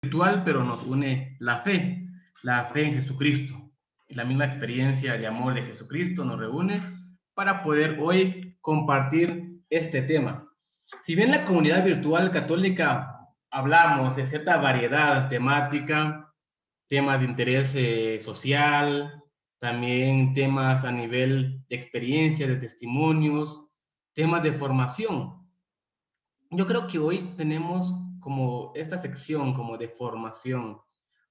virtual, pero nos une la fe en Jesucristo. La misma experiencia de amor de Jesucristo nos reúne para poder hoy compartir este tema. Si bien la comunidad virtual católica hablamos de cierta variedad temática, temas de interés social, también temas a nivel de experiencia, de testimonios, temas de formación. Yo creo que hoy tenemos como esta sección como de formación,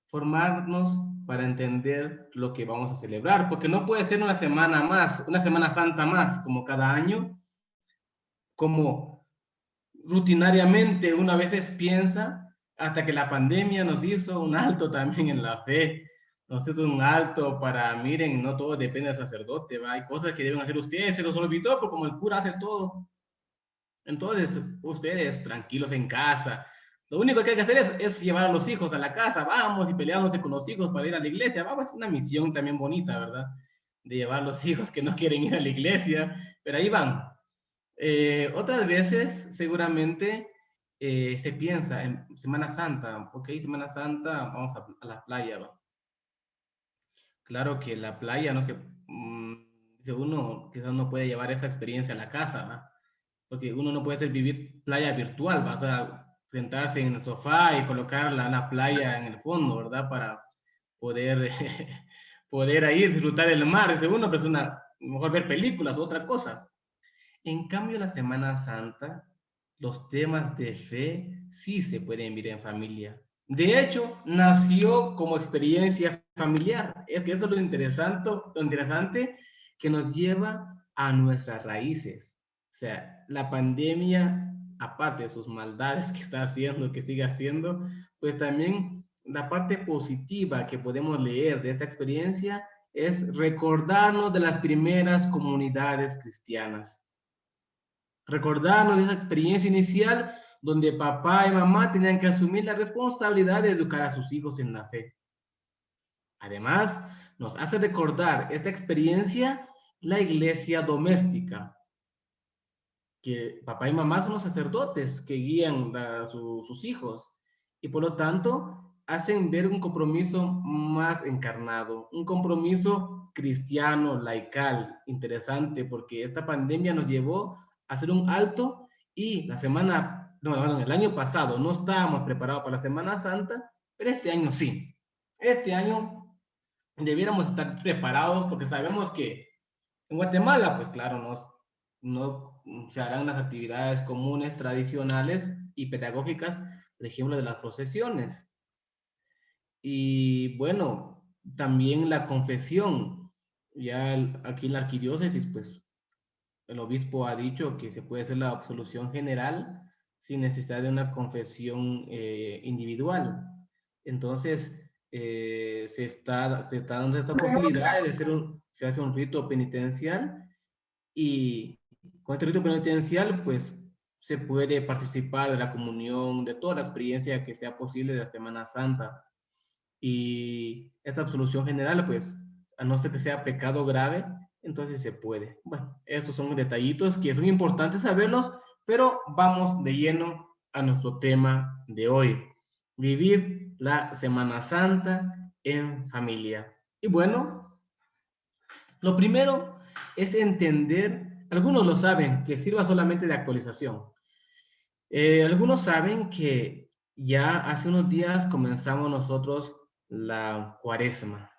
formarnos para entender lo que vamos a celebrar, porque no puede ser una semana más, una Semana Santa más, como cada año, como rutinariamente uno a veces piensa, hasta que la pandemia nos hizo un alto también en la fe, nos hizo un alto para, miren, no todo depende del sacerdote, ¿va? Hay cosas que deben hacer ustedes, se los olvidó, porque como el cura hace todo, entonces, ustedes tranquilos en casa. Lo único que hay que hacer es llevar a los hijos a la casa, vamos, y peleándose con los hijos para ir a la iglesia. Vamos, es una misión también bonita, ¿verdad? De llevar a los hijos que no quieren ir a la iglesia, pero ahí van. Otras veces, seguramente, se piensa en Semana Santa, ok, Semana Santa, vamos a la playa, ¿va? Claro que la playa, no sé, uno quizás no puede llevar esa experiencia a la casa, ¿va? Porque uno no puede hacer vivir playa virtual, vas a sentarse en el sofá y colocar la playa en el fondo, ¿verdad? Para poder, poder ahí disfrutar el mar, ese uno, pues mejor ver películas, otra cosa. En cambio, la Semana Santa, los temas de fe sí se pueden vivir en familia. De hecho, nació como experiencia familiar. Es que eso es lo interesante que nos lleva a nuestras raíces. O sea, la pandemia, aparte de sus maldades que está haciendo, que sigue haciendo, pues también la parte positiva que podemos leer de esta experiencia es recordarnos de las primeras comunidades cristianas, recordarnos de esa experiencia inicial donde papá y mamá tenían que asumir la responsabilidad de educar a sus hijos en la fe. Además, nos hace recordar esta experiencia la iglesia doméstica, que papá y mamá son los sacerdotes que guían a sus hijos y por lo tanto hacen ver un compromiso más encarnado, un compromiso cristiano, laical, interesante, porque esta pandemia nos llevó a hacer un alto y el año pasado no estábamos preparados para la Semana Santa, pero este año sí. Este año debiéramos estar preparados porque sabemos que en Guatemala, pues claro, no se harán las actividades comunes, tradicionales y pedagógicas, por ejemplo, de las procesiones. Y bueno, también la confesión. Ya aquí en la arquidiócesis, pues el obispo ha dicho que se puede hacer la absolución general sin necesidad de una confesión individual. Entonces, se está dando esta posibilidad de se hace un rito penitencial y con este rito penitencial, pues se puede participar de la comunión, de toda la experiencia que sea posible de la Semana Santa. Y esta absolución general, pues, a no ser que sea pecado grave, entonces se puede. Bueno, estos son detallitos que son importantes saberlos, pero vamos de lleno a nuestro tema de hoy. Vivir la Semana Santa en familia. Y bueno, lo primero es entender, algunos lo saben, que sirva solamente de actualización. Algunos saben que ya hace unos días comenzamos nosotros la cuaresma.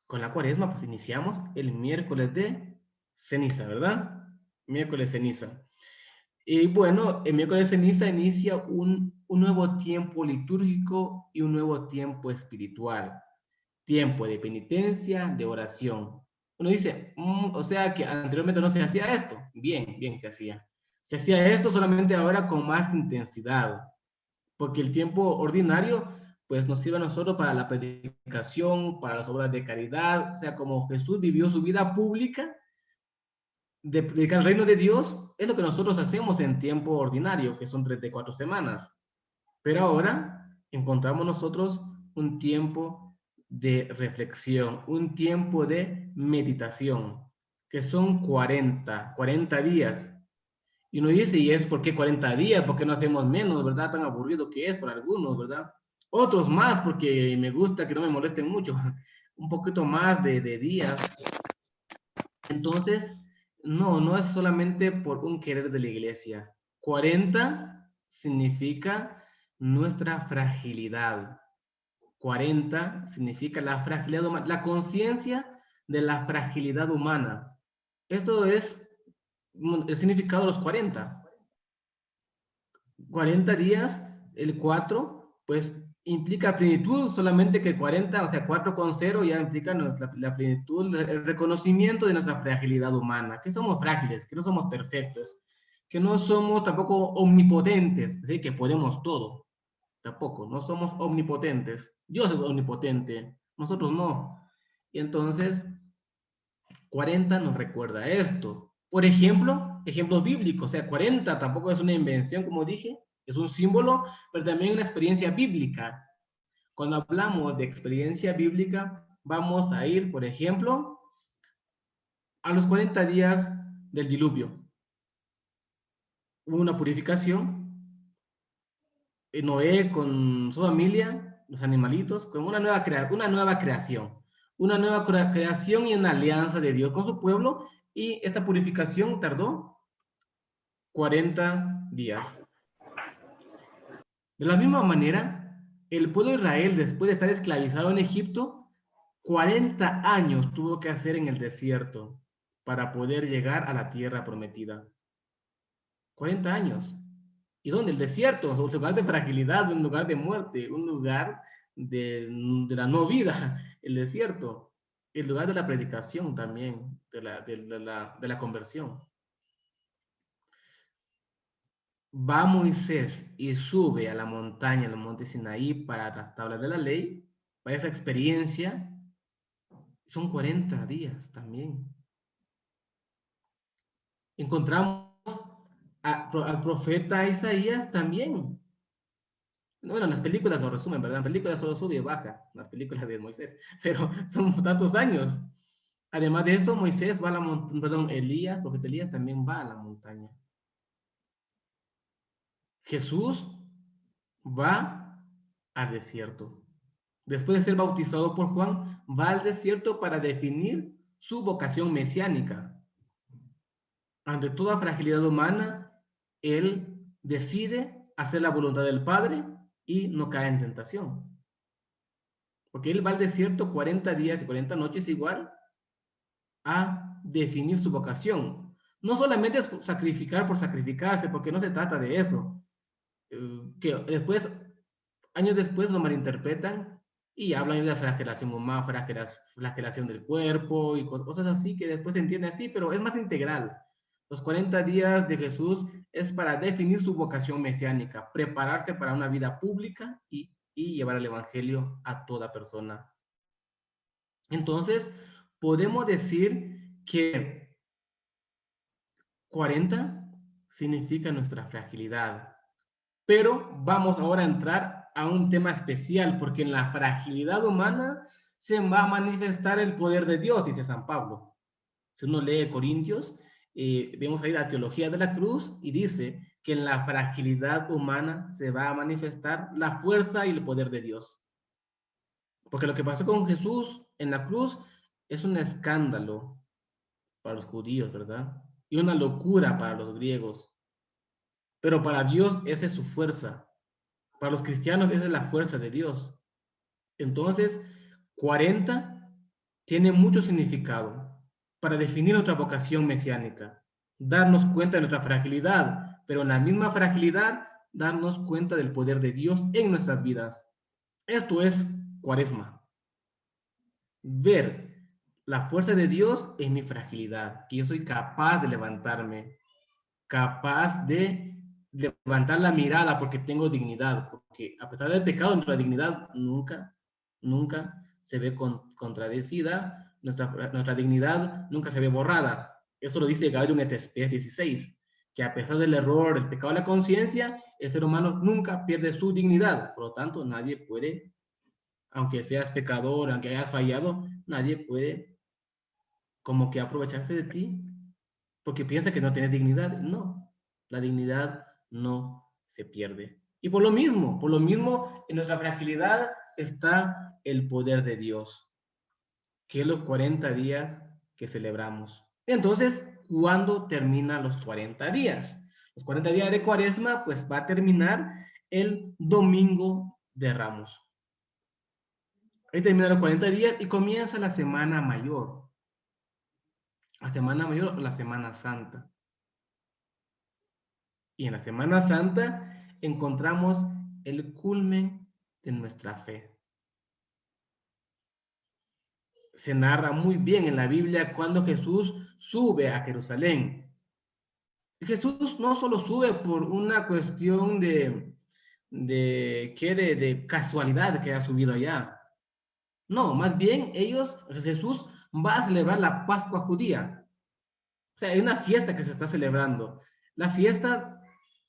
Con la cuaresma, pues iniciamos el miércoles de ceniza, ¿verdad? Miércoles ceniza. Y bueno, el miércoles de ceniza inicia un nuevo tiempo litúrgico y un nuevo tiempo espiritual. Tiempo de penitencia, de oración. Uno dice, o sea que anteriormente no se hacía esto. Bien, bien se hacía. Se hacía esto solamente ahora con más intensidad, porque el tiempo ordinario pues nos sirve a nosotros para la predicación, para las obras de caridad, o sea, como Jesús vivió su vida pública de predicar el reino de Dios, es lo que nosotros hacemos en tiempo ordinario, que son 34 semanas. Pero ahora encontramos nosotros un tiempo de reflexión, un tiempo de meditación, que son 40 días. Y uno dice, ¿y es por qué 40 días? ¿Por qué no hacemos menos, verdad? Tan aburrido que es para algunos, ¿verdad? otros más, porque me gusta que no me molesten mucho, un poquito más de días. Entonces, no es solamente por un querer de la iglesia. 40 significa nuestra fragilidad. 40 significa la fragilidad humana, la conciencia de la fragilidad humana. Esto es el significado de los 40. 40 días, el 4, pues implica plenitud, solamente que 40, o sea, 4 con 0 ya implica la plenitud, el reconocimiento de nuestra fragilidad humana, que somos frágiles, que no somos perfectos, que no somos tampoco omnipotentes, ¿sí? Que podemos todo, tampoco, no somos omnipotentes. Dios es omnipotente, nosotros no. Y entonces, 40 nos recuerda esto. Por ejemplo, ejemplos bíblicos, o sea, 40 tampoco es una invención, como dije, es un símbolo, pero también una experiencia bíblica. Cuando hablamos de experiencia bíblica, vamos a ir, por ejemplo, a los 40 días del diluvio. Hubo una purificación, Noé con su familia, los animalitos, con una nueva creación. Una nueva creación y una alianza de Dios con su pueblo, y esta purificación tardó 40 días. De la misma manera, el pueblo de Israel, después de estar esclavizado en Egipto, 40 años tuvo que hacer en el desierto para poder llegar a la tierra prometida. 40 años. ¿Y dónde? El desierto, un lugar de fragilidad, un lugar de muerte, un lugar de la no vida, el desierto. El lugar de la predicación también, de la conversión. Va Moisés y sube a la montaña, al monte Sinaí, para las tablas de la ley, para esa experiencia, son 40 días también. Encontramos al profeta Isaías también. Bueno, en las películas lo resumen, ¿verdad? En películas solo sube y baja, las películas de Moisés, pero son tantos años. Además de eso, Moisés va a la montaña, perdón, Elías, profeta Elías también va a la montaña. Jesús va al desierto. Después de ser bautizado por Juan, va al desierto para definir su vocación mesiánica. Ante toda fragilidad humana, él decide hacer la voluntad del Padre y no cae en tentación. Porque él va al desierto 40 días y 40 noches igual a definir su vocación. No solamente es sacrificar por sacrificarse, porque no se trata de eso. Que después, años después, lo malinterpretan y hablan de flagelación humana, flagelación del cuerpo y cosas así, que después se entiende así, pero es más integral. Los 40 días de Jesús es para definir su vocación mesiánica, prepararse para una vida pública y llevar el Evangelio a toda persona. Entonces, podemos decir que 40 significa nuestra fragilidad. Pero vamos ahora a entrar a un tema especial, porque en la fragilidad humana se va a manifestar el poder de Dios, dice San Pablo. Si uno lee Corintios, vemos ahí la teología de la cruz y dice que en la fragilidad humana se va a manifestar la fuerza y el poder de Dios. Porque lo que pasó con Jesús en la cruz es un escándalo para los judíos, ¿verdad? Y una locura para los griegos. Pero para Dios esa es su fuerza. Para los cristianos esa es la fuerza de Dios. Entonces, 40 tiene mucho significado para definir nuestra vocación mesiánica, darnos cuenta de nuestra fragilidad, pero en la misma fragilidad darnos cuenta del poder de Dios en nuestras vidas. Esto es Cuaresma. Ver la fuerza de Dios en mi fragilidad, que yo soy capaz de levantarme, capaz de levantar la mirada porque tengo dignidad, porque a pesar del pecado, nuestra dignidad nunca se ve contradecida, nuestra dignidad nunca se ve borrada. Eso lo dice Gaudium et Spes 16, que a pesar del error, el pecado de la conciencia, el ser humano nunca pierde su dignidad. Por lo tanto, nadie puede, aunque seas pecador, aunque hayas fallado, nadie puede como que aprovecharse de ti porque piensa que no tienes dignidad. No, la dignidad no se pierde. Y por lo mismo, en nuestra fragilidad está el poder de Dios, que es los 40 días que celebramos. Entonces, ¿cuándo terminan los 40 días? Los 40 días de Cuaresma, pues va a terminar el domingo de Ramos. Ahí terminan los 40 días y comienza la Semana Mayor. La Semana Mayor o la Semana Santa. Y en la Semana Santa encontramos el culmen de nuestra fe. Se narra muy bien en la Biblia cuando Jesús sube a Jerusalén. Jesús no solo sube por una cuestión de casualidad que ha subido allá. No, más bien Jesús va a celebrar la Pascua judía. O sea, hay una fiesta que se está celebrando. La fiesta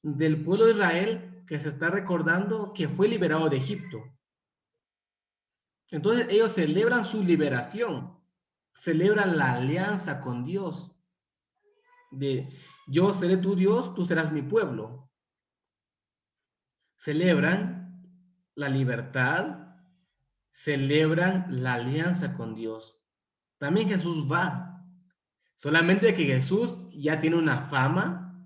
del pueblo de Israel que se está recordando que fue liberado de Egipto. Entonces ellos celebran su liberación, celebran la alianza con Dios, de yo seré tu Dios, tú serás mi pueblo. Celebran la libertad, celebran la alianza con Dios. También Jesús va, solamente que Jesús ya tiene una fama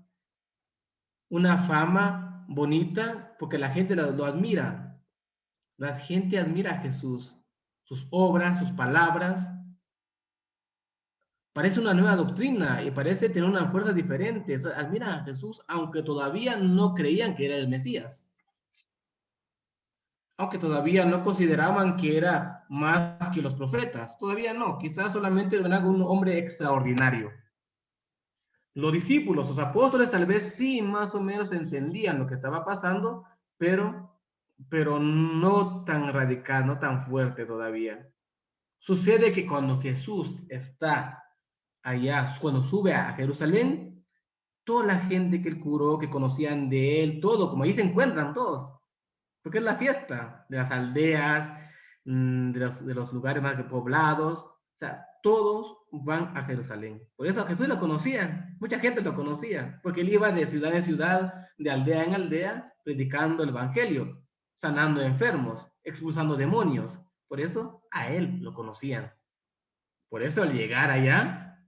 bonita, porque la gente lo admira. La gente admira a Jesús, sus obras, sus palabras. Parece una nueva doctrina y parece tener una fuerza diferente. Admira a Jesús, aunque todavía no creían que era el Mesías. Aunque todavía no consideraban que era más que los profetas. Todavía no, quizás solamente era un hombre extraordinario. Los discípulos, los apóstoles, tal vez sí más o menos entendían lo que estaba pasando, pero no tan radical, no tan fuerte todavía. Sucede que cuando Jesús está allá, cuando sube a Jerusalén, toda la gente que él curó, que conocían de él, todo, como ahí se encuentran todos, porque es la fiesta de las aldeas, de los lugares más poblados, o sea, todos van a Jerusalén. Por eso Jesús lo conocía, mucha gente lo conocía, porque él iba de ciudad en ciudad, de aldea en aldea, predicando el evangelio, sanando enfermos, expulsando demonios. Por eso a él lo conocían. Por eso al llegar allá,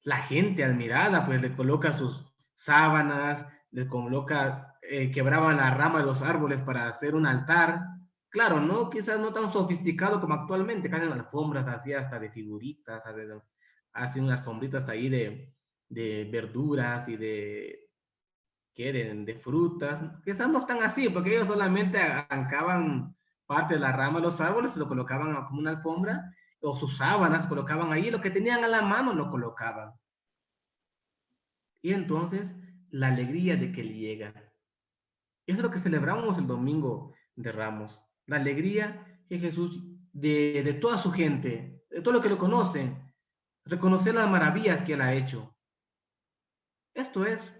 la gente admirada, pues le coloca sus sábanas, le coloca, quebraba la rama de los árboles para hacer un altar. Claro, no, quizás no tan sofisticado como actualmente, que hacen alfombras así hasta de figuritas, hacen unas alfombritas ahí de verduras y de frutas. Quizás no están así, porque ellos solamente arrancaban parte de la rama de los árboles y lo colocaban como una alfombra, o sus sábanas colocaban ahí, lo que tenían a la mano lo colocaban. Y entonces la alegría de que él llega. Eso es lo que celebramos el domingo de Ramos. La alegría que Jesús, de toda su gente, de todo lo que lo conocen, reconocer las maravillas que él ha hecho. Esto es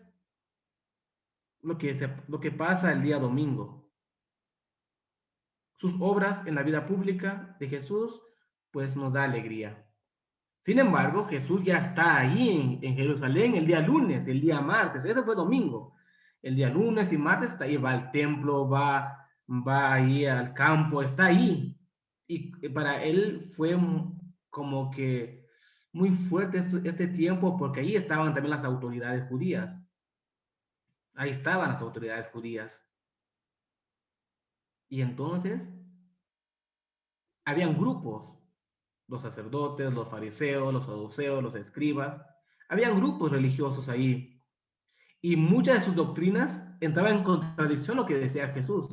lo que pasa el día domingo. Sus obras en la vida pública de Jesús, pues nos da alegría. Sin embargo, Jesús ya está ahí en Jerusalén el día lunes, el día martes, ese fue domingo. El día lunes y martes está ahí, va al templo, va ahí al campo, está ahí. Y para él fue como que muy fuerte este tiempo porque ahí estaban también las autoridades judías. Ahí estaban las autoridades judías. Y entonces, habían grupos, los sacerdotes, los fariseos, los saduceos, los escribas, habían grupos religiosos ahí. Y muchas de sus doctrinas entraban en contradicción a lo que decía Jesús.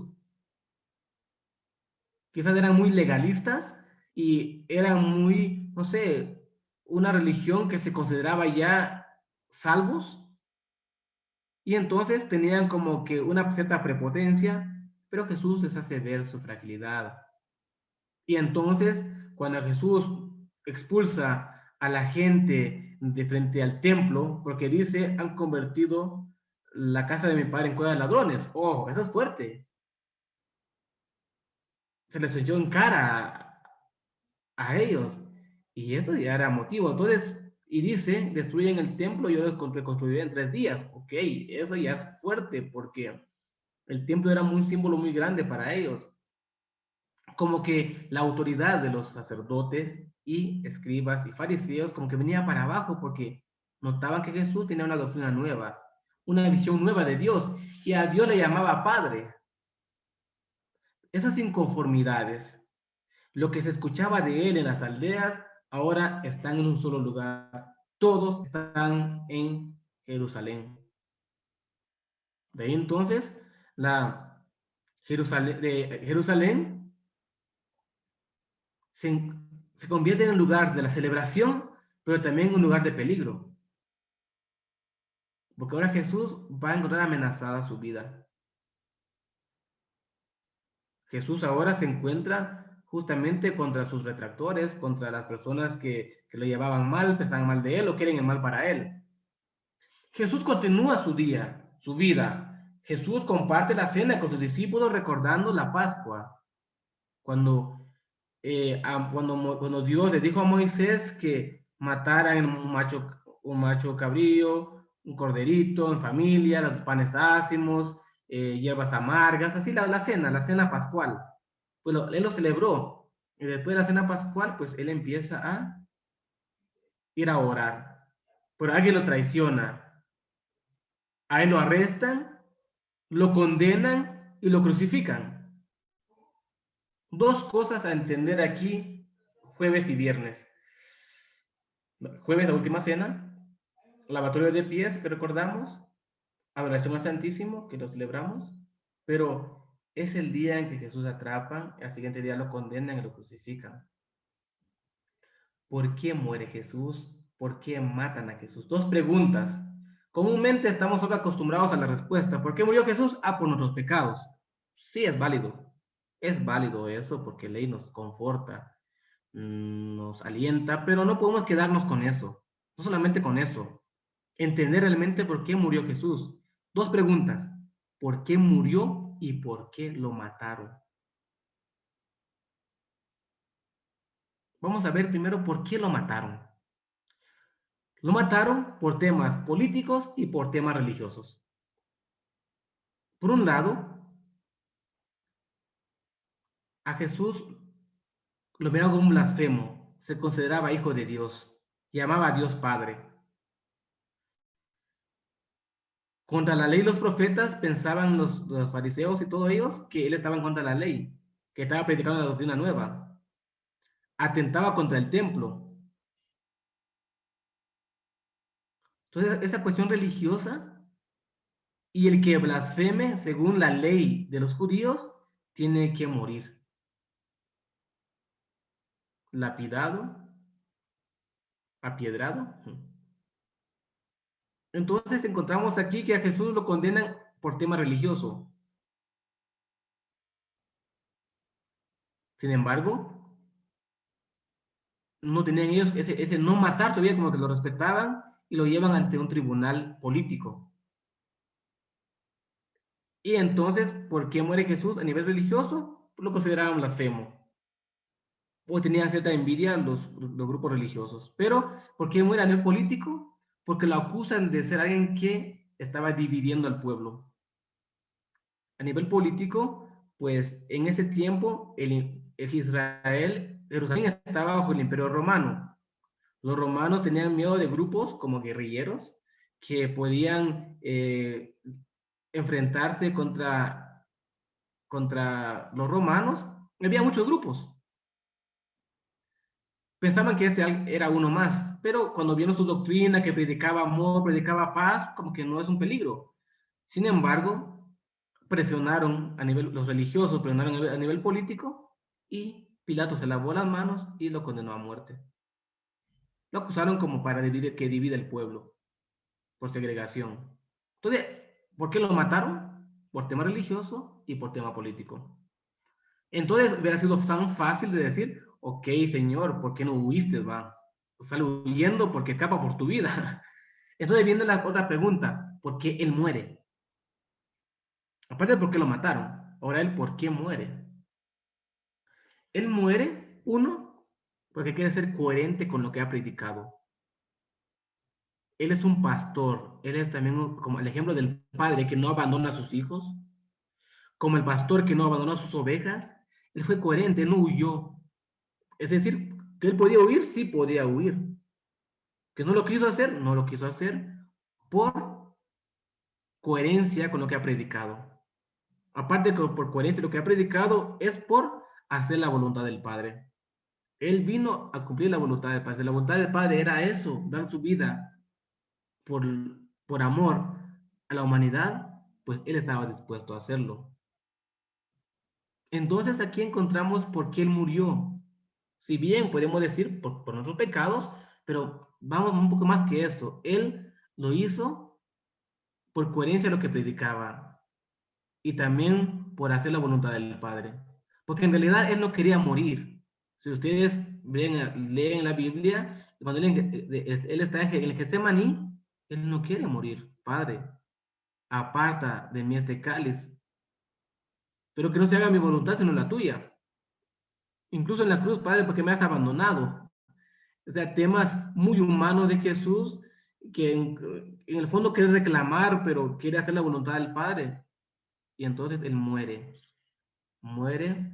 Quizás eran muy legalistas y eran muy, no sé, una religión que se consideraba ya salvos. Y entonces tenían como que una cierta prepotencia, pero Jesús les hace ver su fragilidad. Y entonces, cuando Jesús expulsa a la gente de frente al templo, porque dice, han convertido la casa de mi padre en cueva de ladrones. Oh, eso es fuerte. Se les echó en cara a ellos. Y esto ya era motivo. Entonces, y dice, destruyen el templo y yo lo reconstruiré en 3 días. Ok, eso ya es fuerte porque El templo era un símbolo muy grande para ellos, como que la autoridad de los sacerdotes y escribas y fariseos como que venía para abajo porque notaban que Jesús tenía una doctrina nueva, una visión nueva de Dios, y a Dios le llamaba Padre. Esas inconformidades, lo que se escuchaba de él en las aldeas, ahora están en un solo lugar. Todos están en Jerusalén. De ahí entonces, la Jerusalén se, se convierte en un lugar de la celebración, pero también en un lugar de peligro. Porque ahora Jesús va a encontrar amenazada su vida. Jesús ahora se encuentra justamente contra sus retractores, contra las personas que lo llevaban mal, pensaban mal de él o quieren el mal para él. Jesús continúa su día, su vida. Jesús comparte la cena con sus discípulos recordando la Pascua. Cuando, cuando Dios le dijo a Moisés que mataran un macho cabrío, un corderito en familia, los panes ácimos, hierbas amargas, así la cena pascual. Pues él lo celebró. Y después de la cena pascual, pues él empieza a ir a orar. Pero alguien lo traiciona. A él lo arrestan, lo condenan y lo crucifican. Dos cosas a entender aquí, jueves y viernes. Jueves, la última cena, lavatorio de pies, que recordamos, adoración al Santísimo, que lo celebramos, pero es el día en que Jesús atrapan, y al siguiente día lo condenan y lo crucifican. ¿Por qué muere Jesús? ¿Por qué matan a Jesús? Dos preguntas. Comúnmente estamos solo acostumbrados a la respuesta. ¿Por qué murió Jesús? Ah, por nuestros pecados. Sí, es válido. Es válido eso porque la ley nos conforta, nos alienta, pero no podemos quedarnos con eso. No solamente con eso. Entender realmente por qué murió Jesús. Dos preguntas. ¿Por qué murió y por qué lo mataron? Vamos a ver primero por qué lo mataron. Lo mataron por temas políticos y por temas religiosos. Por un lado, a Jesús lo miraban como un blasfemo, se consideraba hijo de Dios, llamaba a Dios Padre. Contra la ley los profetas pensaban los fariseos y todos ellos que él estaba en contra de la ley, que estaba predicando la doctrina nueva, atentaba contra el templo. Entonces, esa cuestión religiosa y el que blasfeme según la ley de los judíos tiene que morir, lapidado, apiedrado. Entonces encontramos aquí que a Jesús lo condenan por tema religioso. Sin embargo, no tenían ellos ese no matar, todavía como que lo respetaban y lo llevan ante un tribunal político. Y entonces, ¿por qué muere Jesús a nivel religioso? Lo consideraban blasfemo. O tenían cierta envidia los grupos religiosos. Pero, ¿por qué muere a nivel político? Porque lo acusan de ser alguien que estaba dividiendo al pueblo. A nivel político, pues en ese tiempo el Israel, Jerusalén estaba bajo el Imperio Romano. Los romanos tenían miedo de grupos como guerrilleros que podían enfrentarse contra los romanos. Había muchos grupos. Pensaban que este era uno más, pero cuando vieron su doctrina que predicaba amor, predicaba paz, como que no es un peligro. Sin embargo, presionaron a nivel, los religiosos presionaron a nivel político y Pilato se lavó las manos y lo condenó a muerte. Lo acusaron como para dividir, que divide el pueblo por segregación. Entonces, ¿por qué lo mataron? Por tema religioso y por tema político. Entonces, hubiera sido tan fácil de decir, ok, señor, ¿por qué no huiste, va? Sale huyendo porque escapa por tu vida. Entonces viene la otra pregunta, ¿por qué él muere? Aparte de por qué lo mataron, ahora él, ¿por qué muere? Él muere, uno, porque quiere ser coherente con lo que ha predicado. Él es un pastor, él es también como el ejemplo del padre que no abandona a sus hijos, como el pastor que no abandonó sus ovejas, él fue coherente, no huyó. Es decir, que él podía huir, sí podía huir. Que no lo quiso hacer, no lo quiso hacer por coherencia con lo que ha predicado. Aparte que por coherencia lo que ha predicado es por hacer la voluntad del Padre. Él vino a cumplir la voluntad del Padre. La voluntad del Padre era eso, dar su vida por, por amor a la humanidad, pues él estaba dispuesto a hacerlo. Entonces aquí encontramos por qué él murió. Si bien podemos decir por nuestros pecados, pero vamos un poco más que eso. Él lo hizo por coherencia a lo que predicaba y también por hacer la voluntad del Padre. Porque en realidad él no quería morir. Si ustedes leen la Biblia, cuando él está en el Getsemaní, él no quiere morir. Padre, aparta de mí este cáliz, pero que no se haga mi voluntad sino la tuya. Incluso en la cruz, Padre, porque me has abandonado. O sea, temas muy humanos de Jesús que en el fondo quiere reclamar, pero quiere hacer la voluntad del Padre. Y entonces él muere. Muere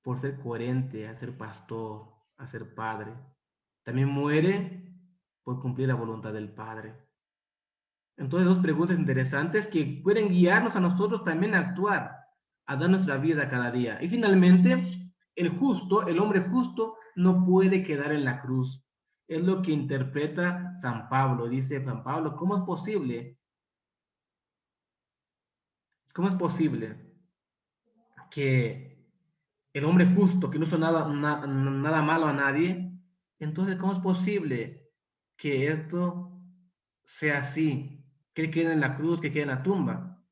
por ser coherente, a ser pastor, a ser padre. También muere por cumplir la voluntad del Padre. Entonces, dos preguntas interesantes que pueden guiarnos a nosotros también a actuar, a dar nuestra vida cada día. Y finalmente, el justo, el hombre justo, no puede quedar en la cruz. Es lo que interpreta San Pablo. Dice San Pablo, cómo es posible que el hombre justo, que no hizo nada malo a nadie, entonces, ¿cómo es posible que esto sea así? Que él quede en la cruz, que quede en la tumba.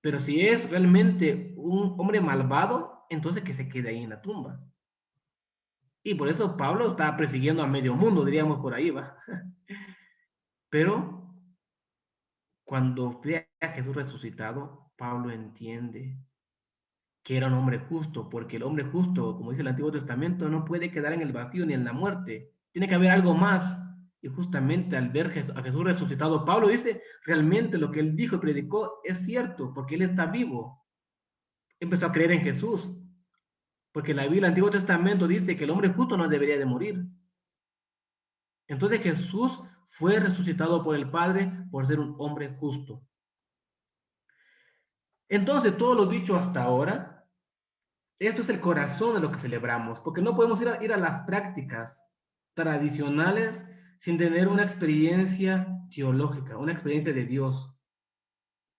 Pero si es realmente un hombre malvado, entonces que se quede ahí en la tumba. Y por eso Pablo está persiguiendo a medio mundo, diríamos por ahí, va. Pero cuando ve a Jesús resucitado, Pablo entiende que era un hombre justo, porque el hombre justo, como dice el Antiguo Testamento, no puede quedar en el vacío ni en la muerte. Tiene que haber algo más. Y justamente al ver a Jesús resucitado, Pablo dice, realmente lo que él dijo y predicó es cierto, porque él está vivo. Empezó a creer en Jesús, porque la Biblia, el Antiguo Testamento dice que el hombre justo no debería de morir. Entonces Jesús fue resucitado por el Padre por ser un hombre justo. Entonces, todo lo dicho hasta ahora, esto es el corazón de lo que celebramos, porque no podemos ir a las prácticas tradicionales sin tener una experiencia teológica, una experiencia de Dios.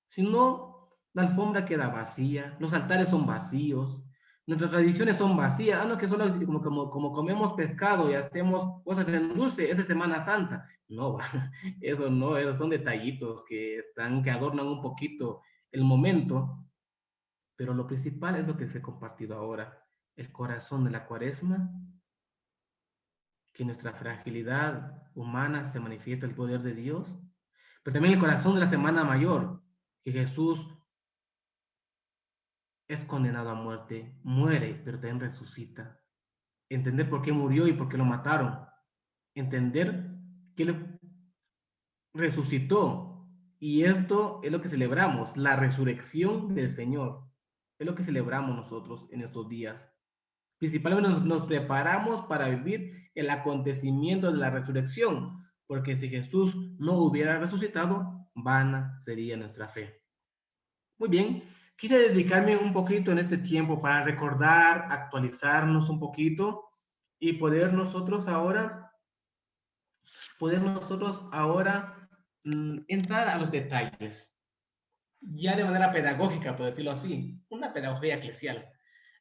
Si no, la alfombra queda vacía, los altares son vacíos, nuestras tradiciones son vacías. Ah, no, que solo como comemos pescado y hacemos cosas en dulce, esa es Semana Santa. No, eso no, esos son detallitos que adornan un poquito el momento, pero lo principal es lo que se ha compartido ahora, el corazón de la Cuaresma, que nuestra fragilidad humana se manifiesta el poder de Dios, pero también el corazón de la Semana Mayor, que Jesús es condenado a muerte, muere, pero también resucita. Entender por qué murió y por qué lo mataron. Entender que él resucitó. Y esto es lo que celebramos, la resurrección del Señor. Es lo que celebramos nosotros en estos días. Principalmente nos preparamos para vivir el acontecimiento de la resurrección, porque si Jesús no hubiera resucitado, vana sería nuestra fe. Muy bien, quise dedicarme un poquito en este tiempo para recordar, actualizarnos un poquito y poder nosotros ahora entrar a los detalles, ya de manera pedagógica, por decirlo así, una pedagogía eclesial.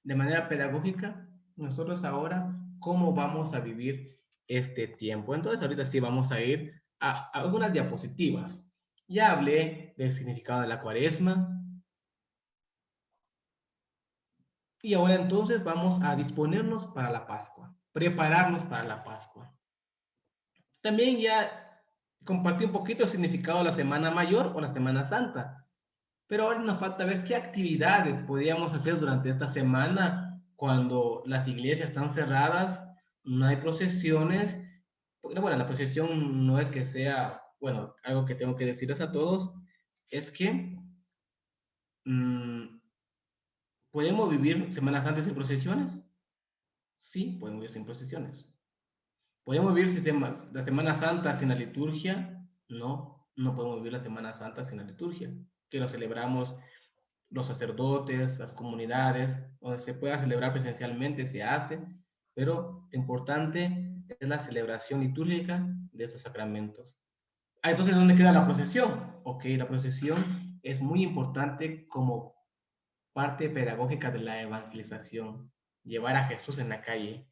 De manera pedagógica, nosotros ahora, ¿cómo vamos a vivir este tiempo? Entonces, ahorita sí vamos a ir a algunas diapositivas. Ya hablé del significado de la cuaresma, y ahora entonces vamos a disponernos para la Pascua, prepararnos para la Pascua. También ya compartí un poquito el significado de la Semana Mayor o la Semana Santa, pero ahora nos falta ver qué actividades podríamos hacer durante esta semana cuando las iglesias están cerradas, no hay procesiones. Bueno, la procesión no es que sea, bueno, algo que tengo que decirles a todos, es que mm, ¿podemos vivir Semana Santa sin procesiones? Sí, podemos vivir sin procesiones. ¿Podemos vivir la Semana Santa sin la liturgia? No, no podemos vivir la Semana Santa sin la liturgia, que lo celebramos los sacerdotes, las comunidades, donde se pueda celebrar presencialmente, se hace, pero lo importante es la celebración litúrgica de estos sacramentos. Ah, entonces, ¿dónde queda la procesión? Ok, la procesión es muy importante como parte pedagógica de la evangelización. Llevar a Jesús en la calle,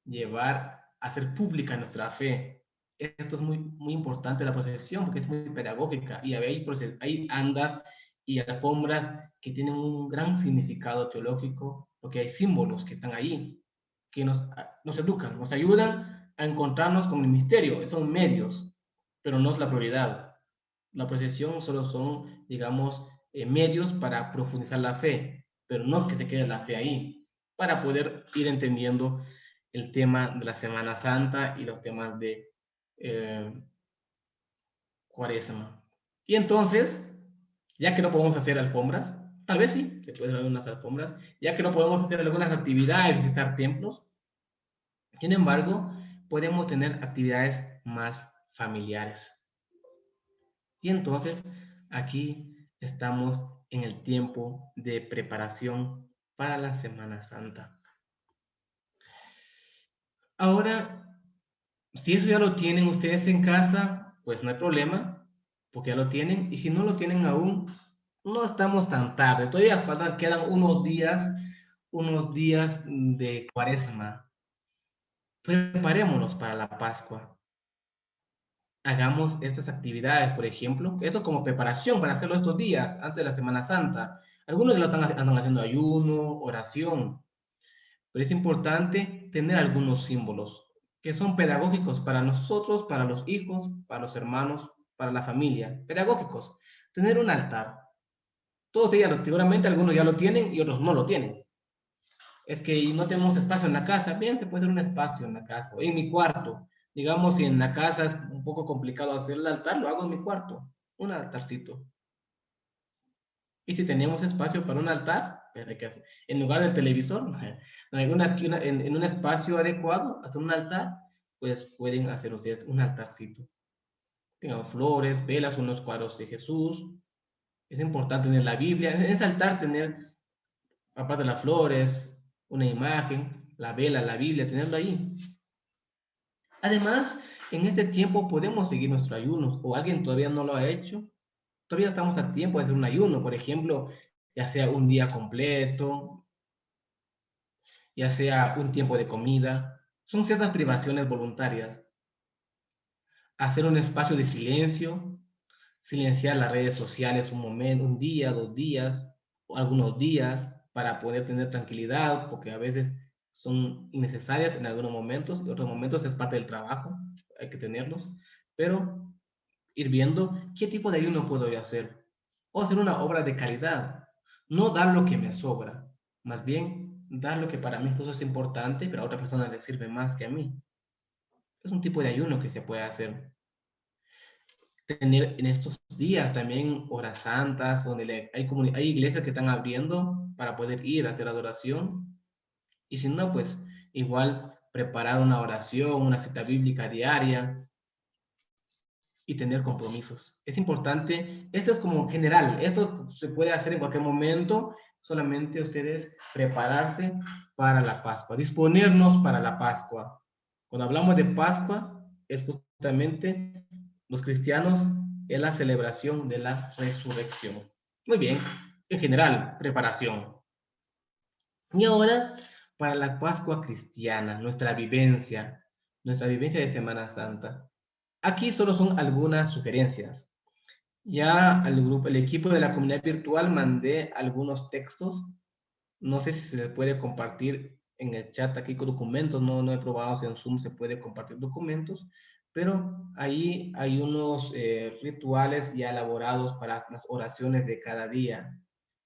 llevar a hacer pública nuestra fe. Esto es muy, muy importante la procesión porque es muy pedagógica y hay andas y alfombras que tienen un gran significado teológico porque hay símbolos que están ahí, que nos educan, nos ayudan a encontrarnos con el misterio. Son medios, pero no es la prioridad. La procesión solo son, digamos, medios para profundizar la fe, pero no que se quede la fe ahí, para poder ir entendiendo el tema de la Semana Santa y los temas de eh, Cuaresma. Y entonces, ya que no podemos hacer alfombras, tal vez sí, se pueden hacer unas alfombras, ya que no podemos hacer algunas actividades, visitar templos, sin embargo, podemos tener actividades más familiares. Y entonces, aquí estamos en el tiempo de preparación para la Semana Santa. Ahora, si eso ya lo tienen ustedes en casa, pues no hay problema, porque ya lo tienen. Y si no lo tienen aún, no estamos tan tarde. Todavía quedan unos días de Cuaresma. Preparémonos para la Pascua. Hagamos estas actividades, por ejemplo. Esto como preparación para hacerlo estos días, antes de la Semana Santa. Algunos ya andan haciendo ayuno, oración. Pero es importante tener algunos símbolos que son pedagógicos para nosotros, para los hijos, para los hermanos, para la familia. Pedagógicos. Tener un altar. Todos ellos, seguramente algunos ya lo tienen y otros no lo tienen. Es que no tenemos espacio en la casa. Bien, se puede hacer un espacio en la casa. O en mi cuarto. Digamos, si en la casa es un poco complicado hacer el altar, lo hago en mi cuarto. Un altarcito. Y si tenemos espacio para un altar, en lugar del televisor, en alguna esquina, en un espacio adecuado, hacer un altar, pues pueden hacer ustedes un altarcito. Tengan flores, velas, unos cuadros de Jesús. Es importante tener la Biblia. En ese altar tener, aparte de las flores, una imagen, la vela, la Biblia, tenerlo ahí. Además, en este tiempo podemos seguir nuestro ayuno, o alguien todavía no lo ha hecho, todavía estamos a tiempo de hacer un ayuno, por ejemplo, ya sea un día completo, ya sea un tiempo de comida, son ciertas privaciones voluntarias. Hacer un espacio de silencio, silenciar las redes sociales un momento, un día, 2 días, o algunos días, para poder tener tranquilidad, porque a veces son innecesarias en algunos momentos, y otros momentos es parte del trabajo, hay que tenerlos, pero ir viendo qué tipo de ayuno puedo yo hacer, o hacer una obra de caridad, no dar lo que me sobra, más bien dar lo que para mí incluso es importante, pero a otra persona le sirve más que a mí. Es un tipo de ayuno que se puede hacer. Tener en estos días también horas santas, donde hay iglesias que están abriendo para poder ir a hacer adoración. Y si no, pues igual preparar una oración, una cita bíblica diaria, y tener compromisos. Es importante, esto es como general, esto se puede hacer en cualquier momento, solamente ustedes prepararse para la Pascua, disponernos para la Pascua. Cuando hablamos de Pascua, es justamente los cristianos, es la celebración de la resurrección. Muy bien, en general, preparación. Y ahora, para la Pascua cristiana, nuestra vivencia de Semana Santa. Aquí solo son algunas sugerencias. Ya al grupo, el equipo de la comunidad virtual mandé algunos textos. No sé si se les puede compartir en el chat aquí con documentos. No he probado si en Zoom se puede compartir documentos, pero ahí hay unos rituales ya elaborados para las oraciones de cada día.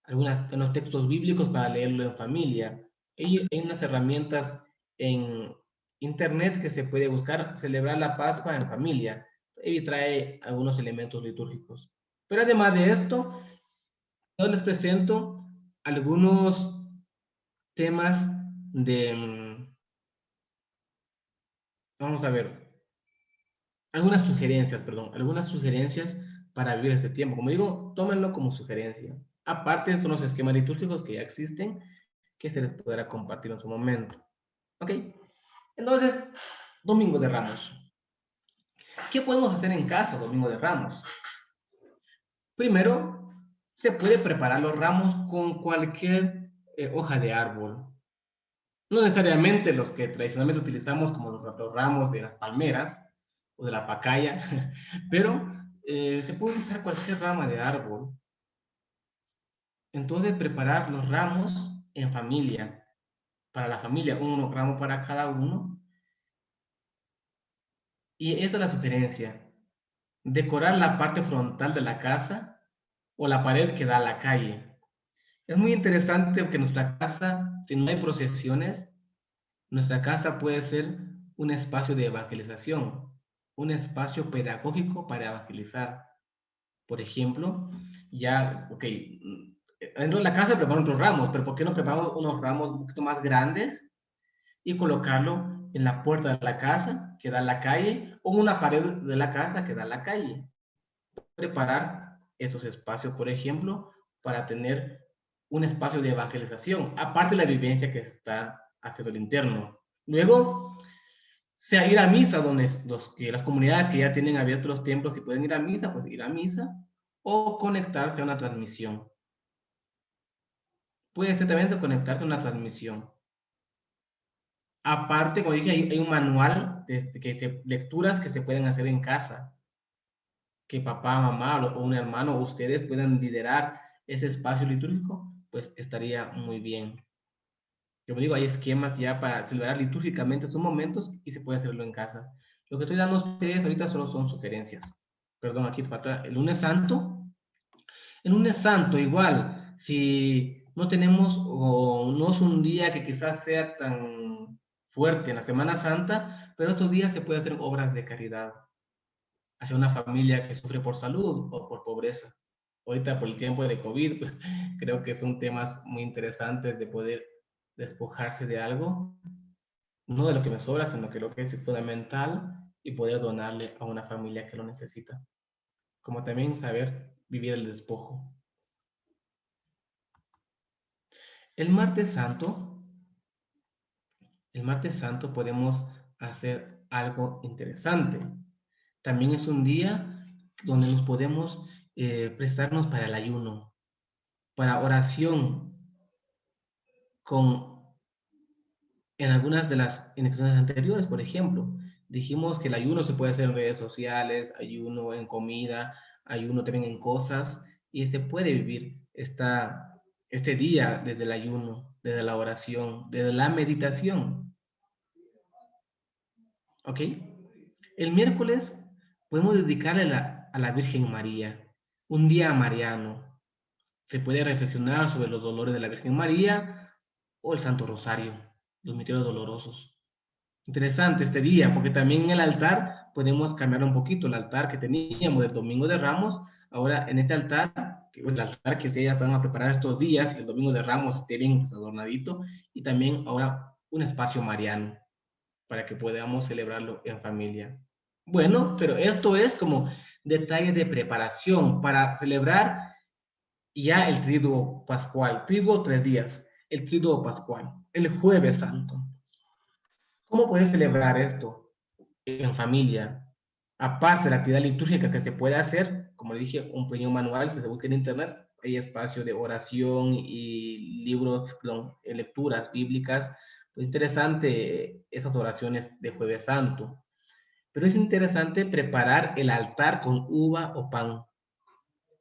Unos textos bíblicos para leerlo en familia. Hay unas herramientas en internet que se puede buscar celebrar la Pascua en familia y trae algunos elementos litúrgicos. Pero además de esto, les presento algunos temas de, vamos a ver, algunas sugerencias para vivir este tiempo. Como digo, tómenlo como sugerencia. Aparte, son los esquemas litúrgicos que ya existen, que se les podrá compartir en su momento. ¿Ok? Entonces, Domingo de Ramos. ¿Qué podemos hacer en casa Domingo de Ramos? Primero, se puede preparar los ramos con cualquier hoja de árbol. No necesariamente los que tradicionalmente utilizamos como los ramos de las palmeras o de la pacaya, pero se puede usar cualquier rama de árbol. Entonces, preparar los ramos en familia, para la familia, un ramo para cada uno. Y esa es la sugerencia. Decorar la parte frontal de la casa o la pared que da a la calle. Es muy interesante que nuestra casa, si no hay procesiones, nuestra casa puede ser un espacio de evangelización, un espacio pedagógico para evangelizar. Por ejemplo, ya, ok, dentro de la casa preparamos otros ramos, pero ¿por qué no preparamos unos ramos un poquito más grandes y colocarlo en la puerta de la casa que da a la calle o en una pared de la casa que da a la calle? Preparar esos espacios, por ejemplo, para tener un espacio de evangelización, aparte de la vivencia que está haciendo el interno. Luego, sea ir a misa, donde las comunidades que ya tienen abiertos los templos y pueden ir a misa, pues ir a misa o conectarse a una transmisión. Puede ser también conectarse a una transmisión. Aparte, como dije, hay un manual de lecturas que se pueden hacer en casa, que papá, mamá o un hermano o ustedes puedan liderar ese espacio litúrgico, pues estaría muy bien. Como digo, hay esquemas ya para celebrar litúrgicamente esos momentos y se puede hacerlo en casa. Lo que estoy dando a ustedes ahorita solo son sugerencias. Perdón, aquí falta el lunes santo. El lunes santo igual, si no tenemos o no es un día que quizás sea tan fuerte en la Semana Santa, pero estos días se puede hacer obras de caridad hacia una familia que sufre por salud o por pobreza. Ahorita por el tiempo de COVID, pues creo que son temas muy interesantes de poder despojarse de algo, no de lo que me sobra, sino que lo que es fundamental y poder donarle a una familia que lo necesita. Como también saber vivir el despojo. El martes santo, el martes santo podemos hacer algo interesante. También es un día donde nos podemos prestarnos para el ayuno, para oración, con en algunas de las indicaciones anteriores, por ejemplo, dijimos que el ayuno se puede hacer en redes sociales, ayuno en comida, ayuno también en cosas, y se puede vivir este día desde el ayuno, desde la oración, desde la meditación. ¿Ok? El miércoles podemos dedicarle a la Virgen María, un día mariano. Se puede reflexionar sobre los dolores de la Virgen María o el Santo Rosario, los misterios dolorosos. Interesante este día, porque también en el altar podemos cambiar un poquito el altar que teníamos del Domingo de Ramos. Ahora en este altar, el altar que ustedes van a preparar estos días, el Domingo de Ramos esté bien pues, adornadito, y también ahora un espacio mariano para que podamos celebrarlo en familia. Bueno, pero esto es como detalle de preparación para celebrar ya el Triduo Pascual. Triduo 3 días, el Triduo Pascual, el Jueves Santo. ¿Cómo puedes celebrar esto en familia? Aparte de la actividad litúrgica que se puede hacer, como le dije, un pequeño manual, si se busca en internet, hay espacio de oración y libros, perdón, lecturas bíblicas. Pues interesante esas oraciones de Jueves Santo. Pero es interesante preparar el altar con uva o pan.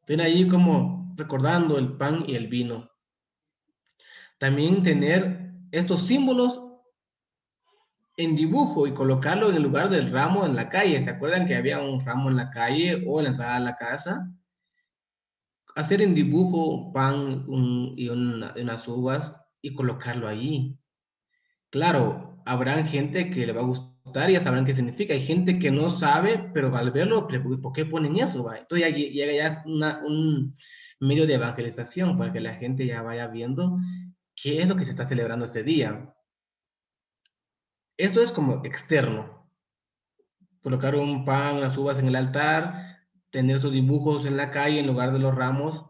Ven ahí como recordando el pan y el vino. También tener estos símbolos en dibujo y colocarlo en el lugar del ramo en la calle. ¿Se acuerdan que había un ramo en la calle o en la entrada de la casa? Hacer en dibujo pan y unas uvas y colocarlo ahí. Claro, habrá gente que le va a gustar y ya sabrán qué significa. Hay gente que no sabe, pero al verlo, ¿por qué ponen eso? Va? Entonces ya es medio de evangelización para que la gente ya vaya viendo qué es lo que se está celebrando ese día. Esto es como externo. Colocar un pan, unas uvas en el altar, tener sus dibujos en la calle en lugar de los ramos.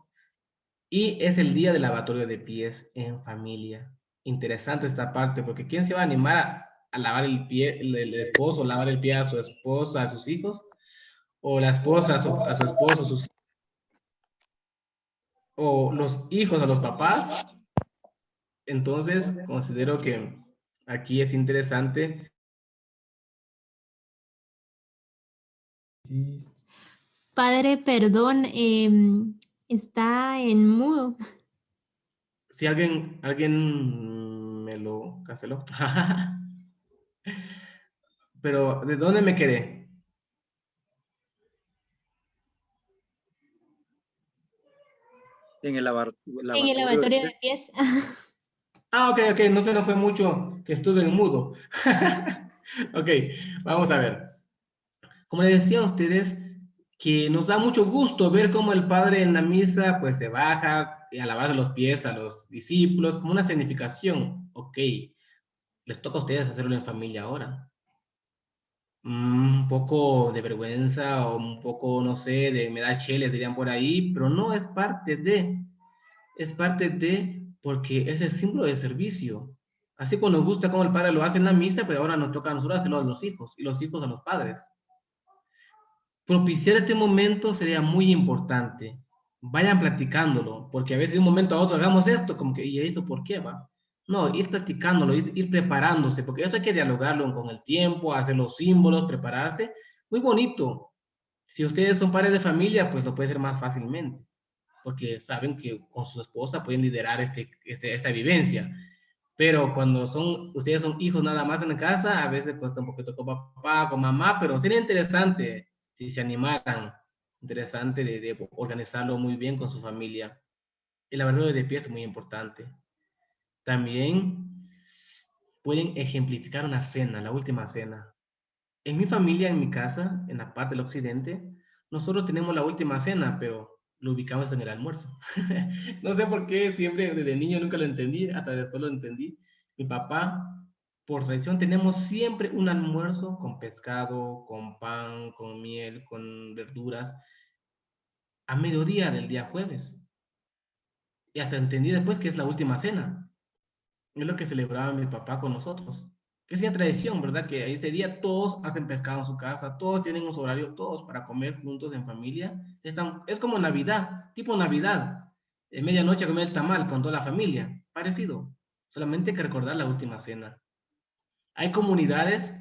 Y es el día del lavatorio de pies en familia. Interesante esta parte, porque ¿quién se va a animar a lavar el pie, el esposo, lavar el pie a su esposa, a sus hijos? O la esposa a su esposo, o los hijos a los papás. Entonces, considero que aquí es interesante. Padre, perdón, está en mudo. Si alguien me lo canceló. Pero, ¿de dónde me quedé? En el En el lavatorio de lavatorio pies. de pies. Ah, ok, ok, no se nos fue mucho que estuve en mudo. Ok, vamos a ver. Como les decía a ustedes, que nos da mucho gusto ver cómo el Padre en la misa pues se baja a lavarse los pies a los discípulos como una significación. Ok, les toca a ustedes hacerlo en familia ahora. Un poco de vergüenza o un poco, no sé, de me da cheles, dirían por ahí, pero no es parte de, porque es el símbolo de servicio. Así como nos gusta cómo el Padre lo hace en la misa, pero ahora nos toca a nosotros hacerlo a los hijos y los hijos a los padres. Propiciar este momento sería muy importante. Vayan platicándolo, porque a veces de un momento a otro hagamos esto, como que, ¿y eso por qué va? No, ir practicándolo, ir preparándose, porque esto hay que dialogarlo con el tiempo, hacer los símbolos, prepararse. Muy bonito. Si ustedes son padres de familia, pues lo puede ser más fácilmente, porque saben que con su esposa pueden liderar esta vivencia. Pero cuando ustedes son hijos nada más en la casa, a veces cuesta un poquito con papá, con mamá, pero sería interesante si se animaran, interesante de organizarlo muy bien con su familia. El lavatorio de pies es muy importante. También pueden ejemplificar una cena, la última cena. En mi familia, en mi casa, en la parte del occidente, nosotros tenemos la última cena, pero lo ubicamos en el almuerzo. No sé por qué, siempre desde niño nunca lo entendí, hasta después lo entendí. Mi papá, por tradición, tenemos siempre un almuerzo con pescado, con pan, con miel, con verduras, a mediodía del día jueves. Y hasta entendí después que es la última cena. Es lo que celebraba mi papá con nosotros. Que es una tradición, ¿verdad? Que ese día todos hacen pescado en su casa, todos tienen un horario, todos para comer juntos en familia. Es como Navidad, tipo Navidad. En medianoche comer el tamal con toda la familia. Parecido. Solamente hay que recordar la última cena. Hay comunidades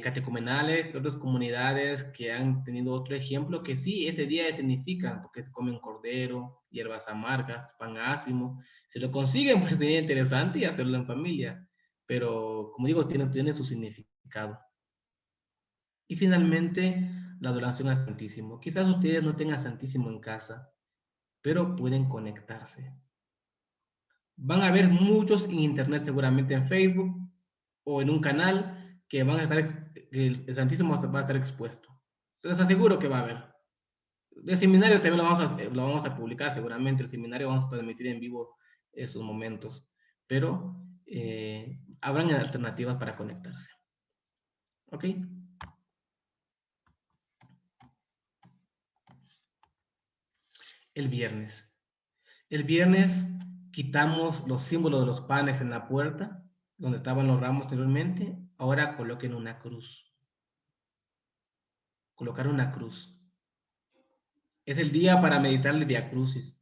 catecumenales, otras comunidades que han tenido otro ejemplo que sí, ese día significan, porque se comen cordero, hierbas amargas, pan ácimo. Si lo consiguen, pues sería interesante y hacerlo en familia. Pero, como digo, tiene su significado. Y finalmente, la adoración al Santísimo. Quizás ustedes no tengan Santísimo en casa, pero pueden conectarse. Van a ver muchos en internet, seguramente en Facebook o en un canal que van a estar, que el Santísimo va a estar expuesto. Les aseguro que va a haber. El seminario también lo vamos a publicar, seguramente. El seminario vamos a transmitir en vivo esos momentos, pero habrán alternativas para conectarse. ¿Ok? El viernes. El viernes quitamos los símbolos de los panes en la puerta, donde estaban los ramos anteriormente. Ahora coloquen una cruz. Colocar una cruz. Es el día para meditar el Via Crucis.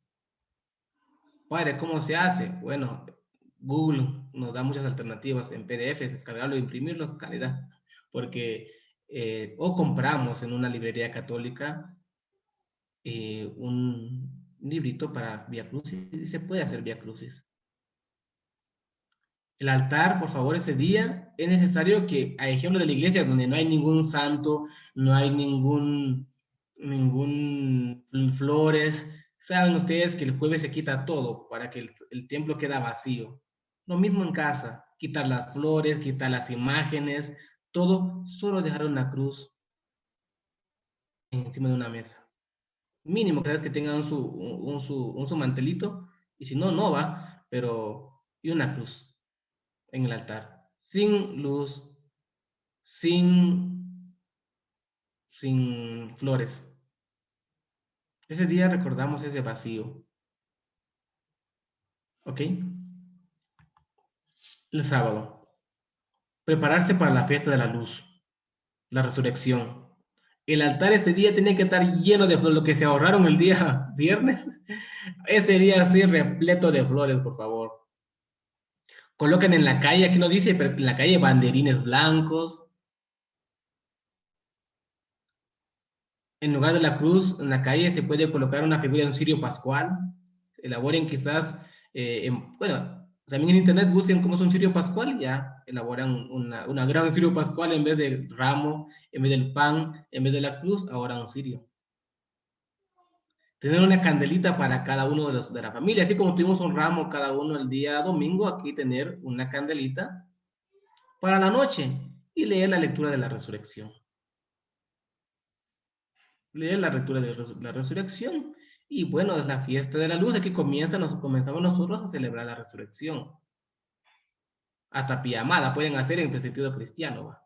Padre, ¿cómo se hace? Bueno, Google nos da muchas alternativas en PDF, descargarlo, imprimirlo, calidad. Porque, o compramos en una librería católica un librito para Via Crucis y se puede hacer Via Crucis. El altar, por favor, ese día es necesario que, a ejemplo de la iglesia, donde no hay ningún santo, no hay ningún flores, saben ustedes que el jueves se quita todo para que el templo queda vacío. Lo mismo en casa, quitar las flores, quitar las imágenes, todo, solo dejar una cruz encima de una mesa. Mínimo, cada vez que tengan su mantelito, y si no, no va, pero, y una cruz en el altar, sin luz, sin, sin flores. Ese día recordamos ese vacío, ¿ok? El sábado, prepararse para la fiesta de la luz, la resurrección. El altar ese día tenía que estar lleno de flores, lo que se ahorraron el día viernes, ese día así repleto de flores, por favor. Coloquen en la calle, aquí no dice, pero en la calle banderines blancos. En lugar de la cruz, en la calle se puede colocar una figura de un cirio pascual. Elaboren quizás, bueno, también en internet busquen cómo es un cirio pascual, ya elaboran una gran cirio pascual en vez del ramo, en vez del pan, en vez de la cruz, ahora un cirio. Tener una candelita para cada uno de la familia, así como tuvimos un ramo cada uno el día domingo, aquí tener una candelita para la noche y leer la lectura de la resurrección. Leer la lectura de la resurrección. Y bueno, es la fiesta de la luz, aquí comenzamos nosotros a celebrar la resurrección. Hasta pijamada pueden hacer en el sentido cristiano. ¿Va?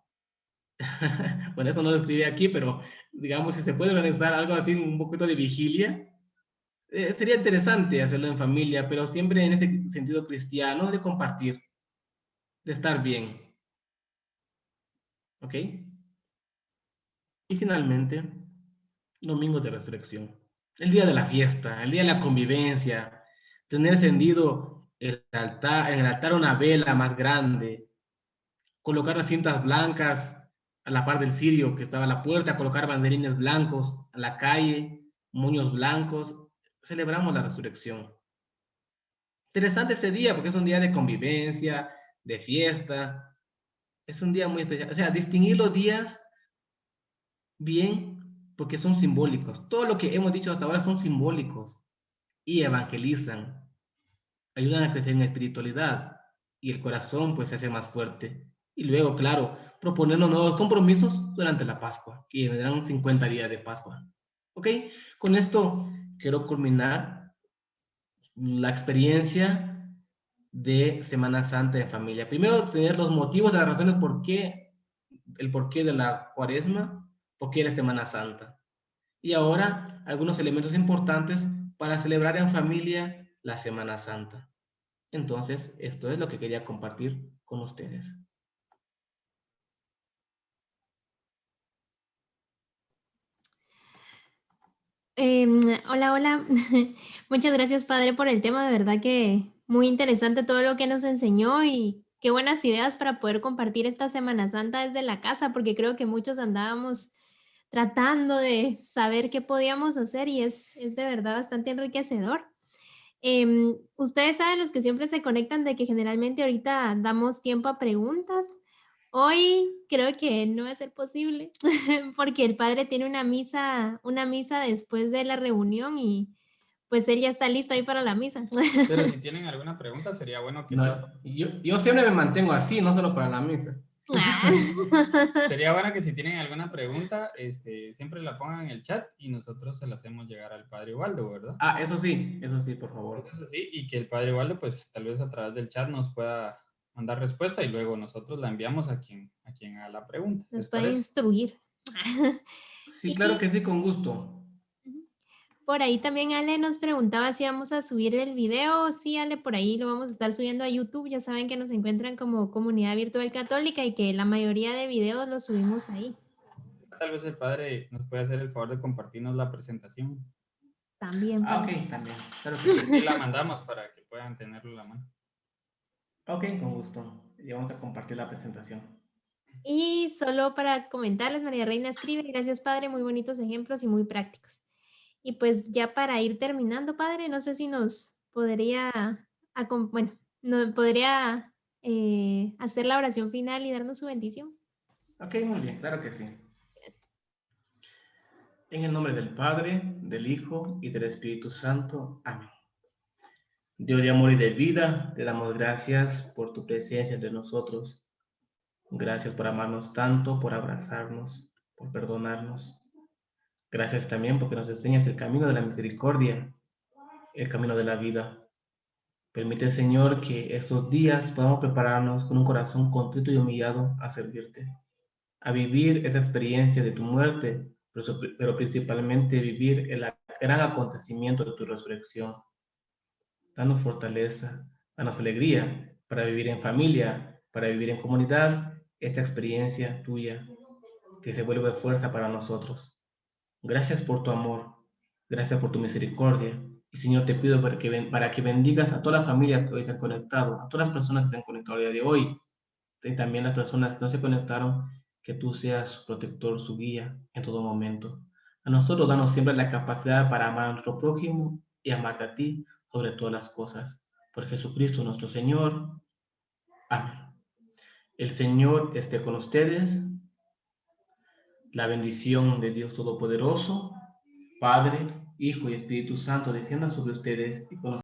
Bueno, eso no lo escribí aquí, pero digamos, si se puede organizar algo así, un poquito de vigilia, sería interesante hacerlo en familia, pero siempre en ese sentido cristiano de compartir, de estar bien. ¿Ok? Y finalmente, domingo de resurrección. El día de la fiesta, el día de la convivencia, tener encendido en el altar una vela más grande, colocar las cintas blancas a la par del cirio que estaba a la puerta, colocar banderines blancos a la calle, moños blancos, celebramos la resurrección. Interesante este día porque es un día de convivencia, de fiesta, es un día muy especial. O sea, distinguir los días bien porque son simbólicos. Todo lo que hemos dicho hasta ahora son simbólicos y evangelizan, ayudan a crecer en la espiritualidad y el corazón pues se hace más fuerte. Y luego, claro, proponernos nuevos compromisos durante la Pascua, y vendrán 50 días de Pascua. ¿Ok? Con esto quiero culminar la experiencia de Semana Santa en familia. Primero, tener los motivos, las razones el porqué de la Cuaresma, por qué la Semana Santa. Y ahora, algunos elementos importantes para celebrar en familia la Semana Santa. Entonces, esto es lo que quería compartir con ustedes. Hola, hola. Muchas gracias, padre, por el tema. De verdad que muy interesante todo lo que nos enseñó y qué buenas ideas para poder compartir esta Semana Santa desde la casa, porque creo que muchos andábamos tratando de saber qué podíamos hacer y es de verdad bastante enriquecedor. Ustedes saben, los que siempre se conectan, de que generalmente ahorita damos tiempo a preguntas. Hoy creo que no va a ser posible porque el padre tiene una misa después de la reunión y pues él ya está listo ahí para la misa. Pero si tienen alguna pregunta, sería bueno que No, yo siempre me mantengo así, no solo para la misa. sería bueno que si tienen alguna pregunta, siempre la pongan en el chat y nosotros se la hacemos llegar al padre Ubaldo, ¿verdad? Ah, eso sí, por favor. Eso sí, y que el padre Ubaldo, pues tal vez a través del chat nos pueda mandar respuesta y luego nosotros la enviamos a quien haga la pregunta. Nos ¿Les pueden parece? instruir. Sí, claro que sí, con gusto. Por ahí también Ale nos preguntaba si vamos a subir el video. Sí, Ale, por ahí lo vamos a estar subiendo a YouTube. Ya saben que nos encuentran como Comunidad Virtual Católica y que la mayoría de videos los subimos ahí. Tal vez el padre nos puede hacer el favor de compartirnos la presentación. También. Ah, ok, también. Claro que sí. Y la mandamos para que puedan tenerlo a la mano. Ok, con gusto. Y vamos a compartir la presentación. Y solo para comentarles, María Reina escribe: gracias, padre, muy bonitos ejemplos y muy prácticos. Y pues ya para ir terminando, padre, no sé si nos podría, hacer la oración final y darnos su bendición. Ok, muy bien, claro que sí. Gracias. En el nombre del Padre, del Hijo y del Espíritu Santo. Amén. Dios de amor y de vida, te damos gracias por tu presencia entre nosotros. Gracias por amarnos tanto, por abrazarnos, por perdonarnos. Gracias también porque nos enseñas el camino de la misericordia, el camino de la vida. Permite, Señor, que estos días podamos prepararnos con un corazón contrito y humillado a servirte, a vivir esa experiencia de tu muerte, pero principalmente vivir el gran acontecimiento de tu resurrección. Danos fortaleza, danos alegría para vivir en familia, para vivir en comunidad, esta experiencia tuya que se vuelve fuerza para nosotros. Gracias por tu amor, gracias por tu misericordia. Y Señor, te pido para que bendigas a todas las familias que hoy se han conectado, a todas las personas que se han conectado el día de hoy, y también las personas que no se conectaron, que tú seas su protector, su guía en todo momento. A nosotros danos siempre la capacidad para amar a nuestro prójimo y amarte a ti sobre todas las cosas. Por Jesucristo nuestro Señor. Amén. El Señor esté con ustedes. La bendición de Dios Todopoderoso, Padre, Hijo y Espíritu Santo, descienda sobre ustedes y con